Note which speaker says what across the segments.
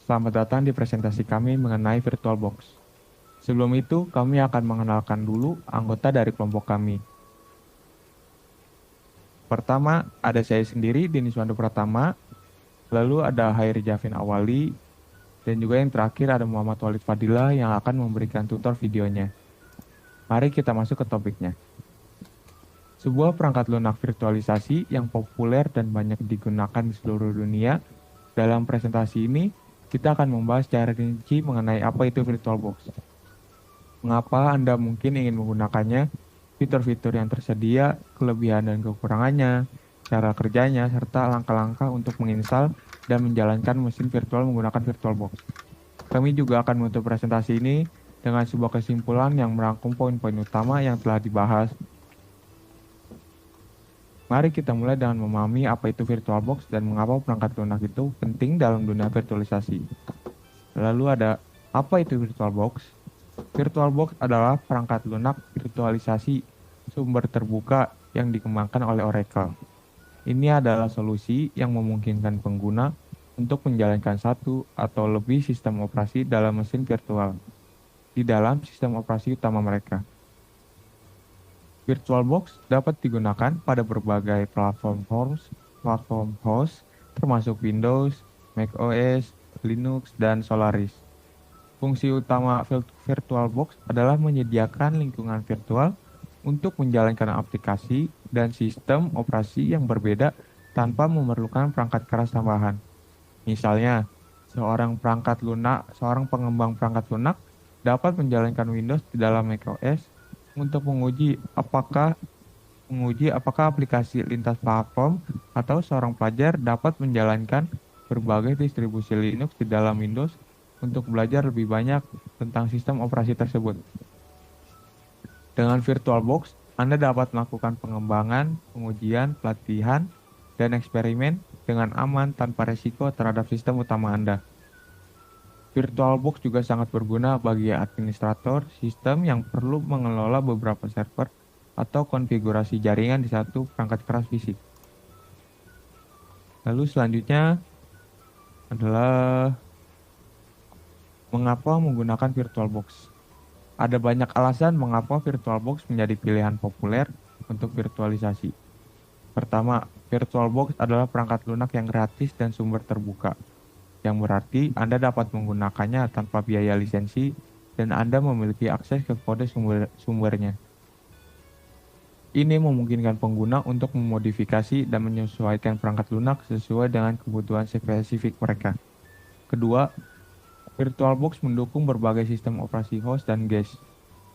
Speaker 1: Selamat datang di presentasi kami mengenai VirtualBox. Sebelum itu, kami akan mengenalkan dulu anggota dari kelompok kami. Pertama, ada saya sendiri, Denis Wando Pratama, lalu ada Hairi Javin Awali, dan juga yang terakhir ada Muhammad Walid Fadila yang akan memberikan tutor videonya. Mari kita masuk ke topiknya. Sebuah perangkat lunak virtualisasi yang populer dan banyak digunakan di seluruh dunia. Dalam presentasi ini, kita akan membahas secara rinci mengenai apa itu VirtualBox. Mengapa Anda mungkin ingin menggunakannya, fitur-fitur yang tersedia, kelebihan dan kekurangannya, cara kerjanya, serta langkah-langkah untuk menginstal dan menjalankan mesin virtual menggunakan VirtualBox. Kami juga akan menutup presentasi ini dengan sebuah kesimpulan yang merangkum poin-poin utama yang telah dibahas. Mari kita mulai dengan memahami apa itu VirtualBox dan mengapa perangkat lunak itu penting dalam dunia virtualisasi. Lalu ada apa itu VirtualBox? VirtualBox adalah perangkat lunak virtualisasi sumber terbuka yang dikembangkan oleh Oracle. Ini adalah solusi yang memungkinkan pengguna untuk menjalankan satu atau lebih sistem operasi dalam mesin virtual di dalam sistem operasi utama mereka. VirtualBox dapat digunakan pada berbagai platform host, termasuk Windows, macOS, Linux, dan Solaris. Fungsi utama VirtualBox adalah menyediakan lingkungan virtual untuk menjalankan aplikasi dan sistem operasi yang berbeda tanpa memerlukan perangkat keras tambahan. Misalnya, seorang pengembang perangkat lunak dapat menjalankan Windows di dalam macOS untuk menguji apakah aplikasi lintas platform, atau seorang pelajar dapat menjalankan berbagai distribusi Linux di dalam Windows untuk belajar lebih banyak tentang sistem operasi tersebut. Dengan VirtualBox, Anda dapat melakukan pengembangan, pengujian, pelatihan, dan eksperimen dengan aman tanpa resiko terhadap sistem utama Anda. VirtualBox juga sangat berguna bagi administrator sistem yang perlu mengelola beberapa server atau konfigurasi jaringan di satu perangkat keras fisik. Lalu selanjutnya adalah mengapa menggunakan VirtualBox. Ada banyak alasan mengapa VirtualBox menjadi pilihan populer untuk virtualisasi. Pertama, VirtualBox adalah perangkat lunak yang gratis dan sumber terbuka, yang berarti Anda dapat menggunakannya tanpa biaya lisensi dan Anda memiliki akses ke kode sumbernya. Ini memungkinkan pengguna untuk memodifikasi dan menyesuaikan perangkat lunak sesuai dengan kebutuhan spesifik mereka. Kedua, VirtualBox mendukung berbagai sistem operasi host dan guest,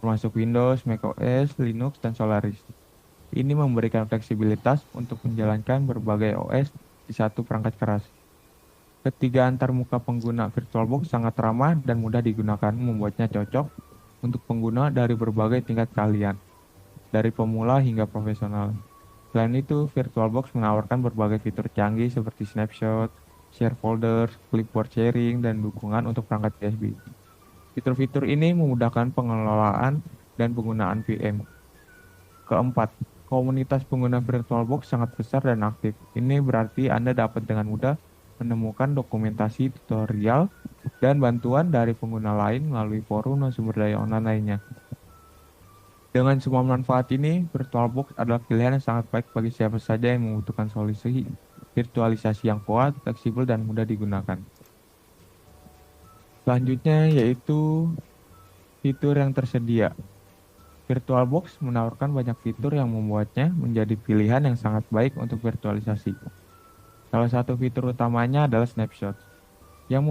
Speaker 1: termasuk Windows, macOS, Linux, dan Solaris. Ini memberikan fleksibilitas untuk menjalankan berbagai OS di satu perangkat keras. Ketiga antarmuka pengguna VirtualBox sangat ramah dan mudah digunakan, membuatnya cocok untuk pengguna dari berbagai tingkat keahlian, dari pemula hingga profesional. Selain itu, VirtualBox menawarkan berbagai fitur canggih seperti snapshot, share folders, clipboard sharing, dan dukungan untuk perangkat USB. Fitur-fitur ini memudahkan pengelolaan dan penggunaan VM. Keempat, komunitas pengguna VirtualBox sangat besar dan aktif. Ini berarti Anda dapat dengan mudah menemukan dokumentasi tutorial dan bantuan dari pengguna lain melalui forum dan sumber daya online lainnya. Dengan semua manfaat ini, VirtualBox adalah pilihan yang sangat baik bagi siapa saja yang membutuhkan solusi virtualisasi yang kuat, fleksibel, dan mudah digunakan. Selanjutnya yaitu fitur yang tersedia. VirtualBox menawarkan banyak fitur yang membuatnya menjadi pilihan yang sangat baik untuk virtualisasi. Salah satu fitur utamanya adalah snapshot, yang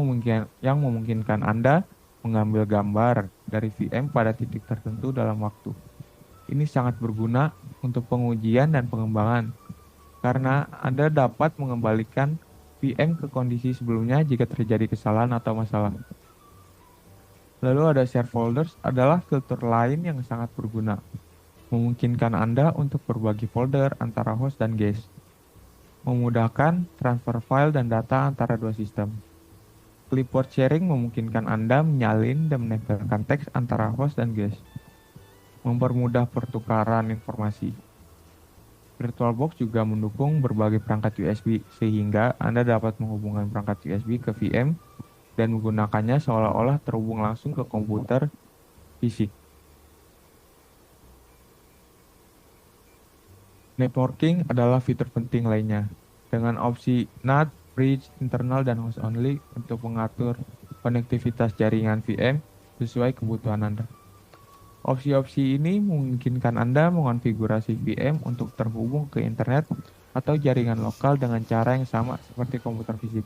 Speaker 1: memungkinkan Anda mengambil gambar dari VM pada titik tertentu dalam waktu. Ini sangat berguna untuk pengujian dan pengembangan, karena Anda dapat mengembalikan VM ke kondisi sebelumnya jika terjadi kesalahan atau masalah. Lalu ada share folders adalah fitur lain yang sangat berguna, memungkinkan Anda untuk berbagi folder antara host dan guest, memudahkan transfer file dan data antara dua sistem. Clipboard sharing memungkinkan Anda menyalin dan menempelkan teks antara host dan guest, mempermudah pertukaran informasi. VirtualBox juga mendukung berbagai perangkat USB, sehingga Anda dapat menghubungkan perangkat USB ke VM dan menggunakannya seolah-olah terhubung langsung ke komputer fisik. Networking adalah fitur penting lainnya, dengan opsi NAT, Bridge, Internal, dan Host Only untuk mengatur konektivitas jaringan VM sesuai kebutuhan Anda. Opsi-opsi ini memungkinkan Anda mengonfigurasi VM untuk terhubung ke internet atau jaringan lokal dengan cara yang sama seperti komputer fisik.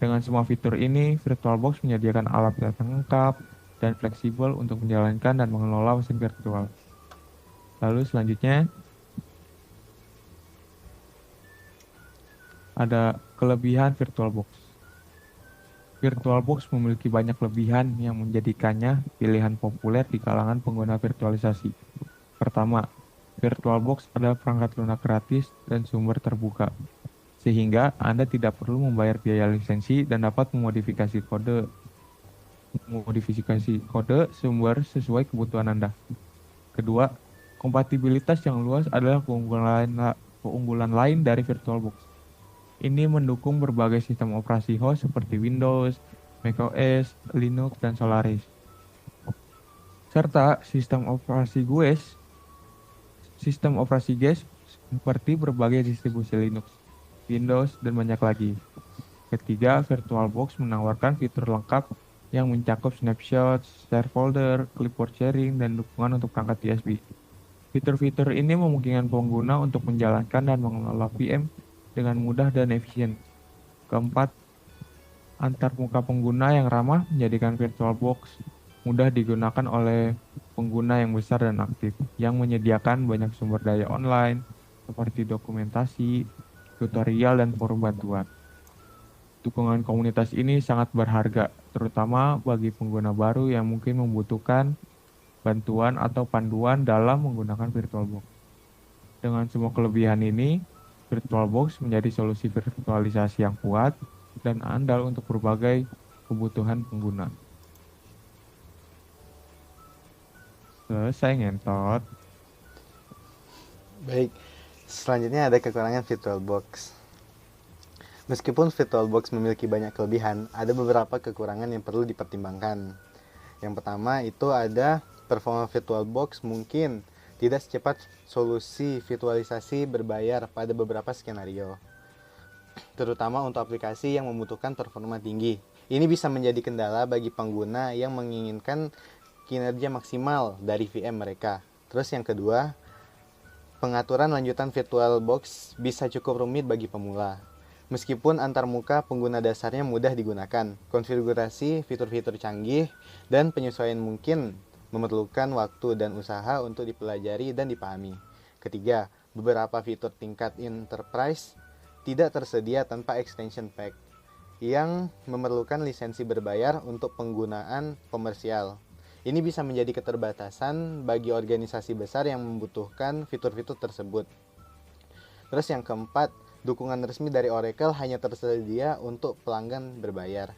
Speaker 1: Dengan semua fitur ini, VirtualBox menyediakan alat yang lengkap dan fleksibel untuk menjalankan dan mengelola mesin virtual. Lalu selanjutnya, ada kelebihan VirtualBox. VirtualBox memiliki banyak kelebihan yang menjadikannya pilihan populer di kalangan pengguna virtualisasi. Pertama, VirtualBox adalah perangkat lunak gratis dan sumber terbuka, sehingga Anda tidak perlu membayar biaya lisensi dan dapat memodifikasi kode sumber sesuai kebutuhan Anda. Kedua, kompatibilitas yang luas adalah keunggulan lain dari VirtualBox. Ini mendukung berbagai sistem operasi host seperti Windows, macOS, Linux, dan Solaris, serta sistem operasi GUIS seperti berbagai distribusi Linux, Windows, dan banyak lagi. Ketiga, VirtualBox menawarkan fitur lengkap yang mencakup snapshot, share folder, clipboard sharing, dan dukungan untuk perangkat USB. Fitur-fitur ini memungkinkan pengguna untuk menjalankan dan mengelola VM dengan mudah dan efisien. Keempat, antarmuka pengguna yang ramah menjadikan VirtualBox mudah digunakan oleh pengguna yang besar dan aktif, yang menyediakan banyak sumber daya online seperti dokumentasi, tutorial, dan forum bantuan. Dukungan komunitas ini sangat berharga, terutama bagi pengguna baru yang mungkin membutuhkan bantuan atau panduan dalam menggunakan VirtualBox. Dengan semua kelebihan ini, VirtualBox menjadi solusi virtualisasi yang kuat dan andal untuk berbagai kebutuhan pengguna. Selesai ngentot.
Speaker 2: Baik, selanjutnya ada kekurangan VirtualBox. Meskipun VirtualBox memiliki banyak kelebihan, ada beberapa kekurangan yang perlu dipertimbangkan. Yang pertama itu ada performa VirtualBox mungkin tidak secepat solusi virtualisasi berbayar pada beberapa skenario, terutama untuk aplikasi yang membutuhkan performa tinggi. Ini bisa menjadi kendala bagi pengguna yang menginginkan kinerja maksimal dari VM mereka. Terus yang kedua, pengaturan lanjutan VirtualBox bisa cukup rumit bagi pemula. Meskipun antarmuka pengguna dasarnya mudah digunakan, konfigurasi fitur-fitur canggih dan penyesuaian mungkin memerlukan waktu dan usaha untuk dipelajari dan dipahami. Ketiga, beberapa fitur tingkat enterprise tidak tersedia tanpa extension pack yang memerlukan lisensi berbayar untuk penggunaan komersial. Ini bisa menjadi keterbatasan bagi organisasi besar yang membutuhkan fitur-fitur tersebut. Terus yang keempat, dukungan resmi dari Oracle hanya tersedia untuk pelanggan berbayar.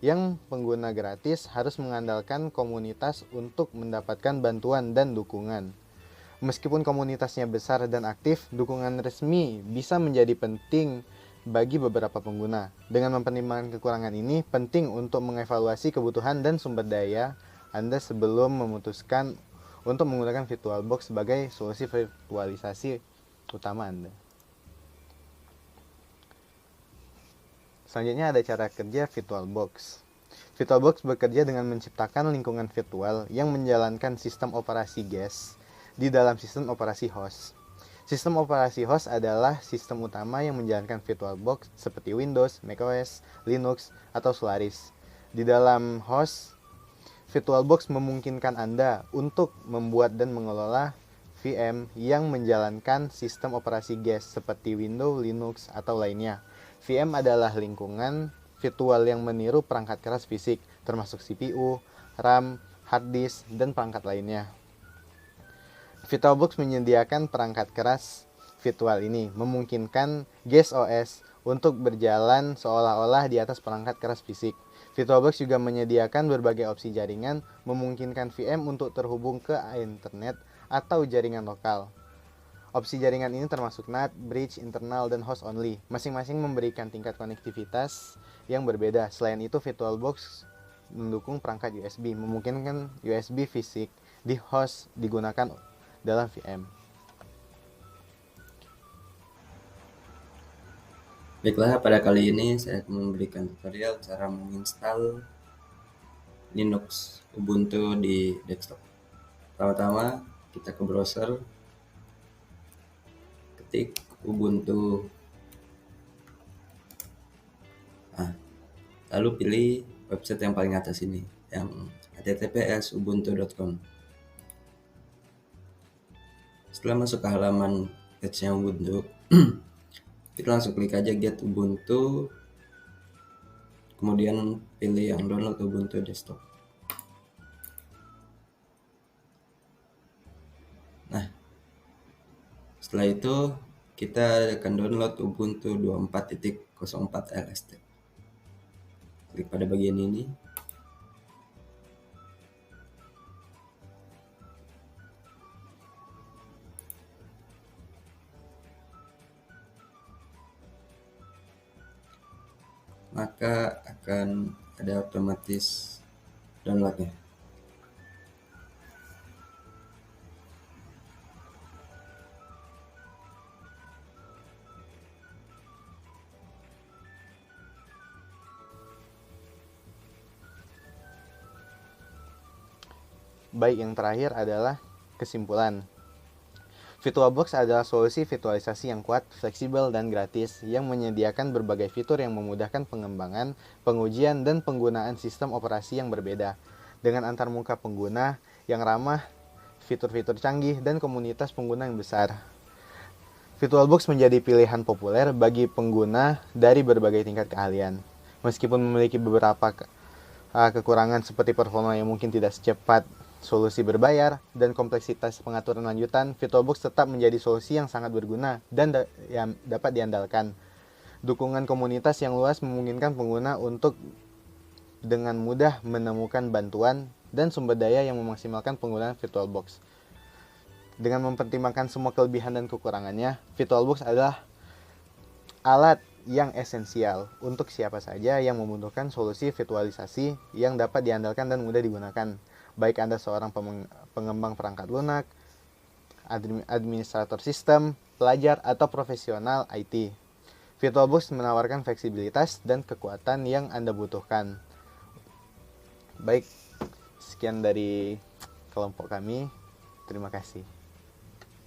Speaker 2: Yang pengguna gratis harus mengandalkan komunitas untuk mendapatkan bantuan dan dukungan. Meskipun komunitasnya besar dan aktif, dukungan resmi bisa menjadi penting bagi beberapa pengguna. Dengan mempertimbangkan kekurangan ini, penting untuk mengevaluasi kebutuhan dan sumber daya Anda sebelum memutuskan untuk menggunakan VirtualBox sebagai solusi virtualisasi utama Anda. Selanjutnya ada cara kerja VirtualBox. VirtualBox bekerja dengan menciptakan lingkungan virtual yang menjalankan sistem operasi GUIS di dalam sistem operasi host. Sistem operasi host adalah sistem utama yang menjalankan VirtualBox seperti Windows, macOS, Linux, atau Solaris. Di dalam host, VirtualBox memungkinkan Anda untuk membuat dan mengelola VM yang menjalankan sistem operasi GUIS seperti Windows, Linux, atau lainnya. VM adalah lingkungan virtual yang meniru perangkat keras fisik, termasuk CPU, RAM, hard disk, dan perangkat lainnya. VirtualBox menyediakan perangkat keras virtual ini, memungkinkan GUIS OS untuk berjalan seolah-olah di atas perangkat keras fisik. VirtualBox juga menyediakan berbagai opsi jaringan, memungkinkan VM untuk terhubung ke internet atau jaringan lokal. Opsi jaringan ini termasuk NAT, bridge, internal, dan host only. Masing-masing memberikan tingkat konektivitas yang berbeda. Selain itu, VirtualBox mendukung perangkat USB, memungkinkan USB fisik di host digunakan dalam VM.
Speaker 3: Baiklah, pada kali ini saya akan memberikan tutorial cara menginstal Linux Ubuntu di desktop. Pertama-tama kita ke browser, ketik Ubuntu, lalu pilih website yang paling atas ini, yang https://ubuntu.com. Setelah masuk ke halaman page-nya Ubuntu, kita langsung klik aja get Ubuntu, kemudian pilih yang download Ubuntu desktop. Nah, setelah itu kita akan download Ubuntu 24.04 LST. Klik pada bagian ini. Maka akan ada otomatis downloadnya.
Speaker 2: Baik, yang terakhir adalah kesimpulan. VirtualBox adalah solusi virtualisasi yang kuat, fleksibel, dan gratis yang menyediakan berbagai fitur yang memudahkan pengembangan, pengujian, dan penggunaan sistem operasi yang berbeda. Dengan antarmuka pengguna yang ramah, fitur-fitur canggih, dan komunitas pengguna yang besar. VirtualBox menjadi pilihan populer bagi pengguna dari berbagai tingkat keahlian. Meskipun memiliki beberapa kekurangan seperti performa yang mungkin tidak secepat solusi berbayar dan kompleksitas pengaturan lanjutan, VirtualBox tetap menjadi solusi yang sangat berguna dan yang dapat diandalkan. Dukungan komunitas yang luas memungkinkan pengguna untuk dengan mudah menemukan bantuan dan sumber daya yang memaksimalkan penggunaan VirtualBox. Dengan mempertimbangkan semua kelebihan dan kekurangannya, VirtualBox adalah alat yang esensial untuk siapa saja yang membutuhkan solusi virtualisasi yang dapat diandalkan dan mudah digunakan. Baik Anda seorang pengembang perangkat lunak, administrator sistem, pelajar, atau profesional IT. VirtualBox menawarkan fleksibilitas dan kekuatan yang Anda butuhkan. Baik, sekian dari kelompok kami. Terima kasih.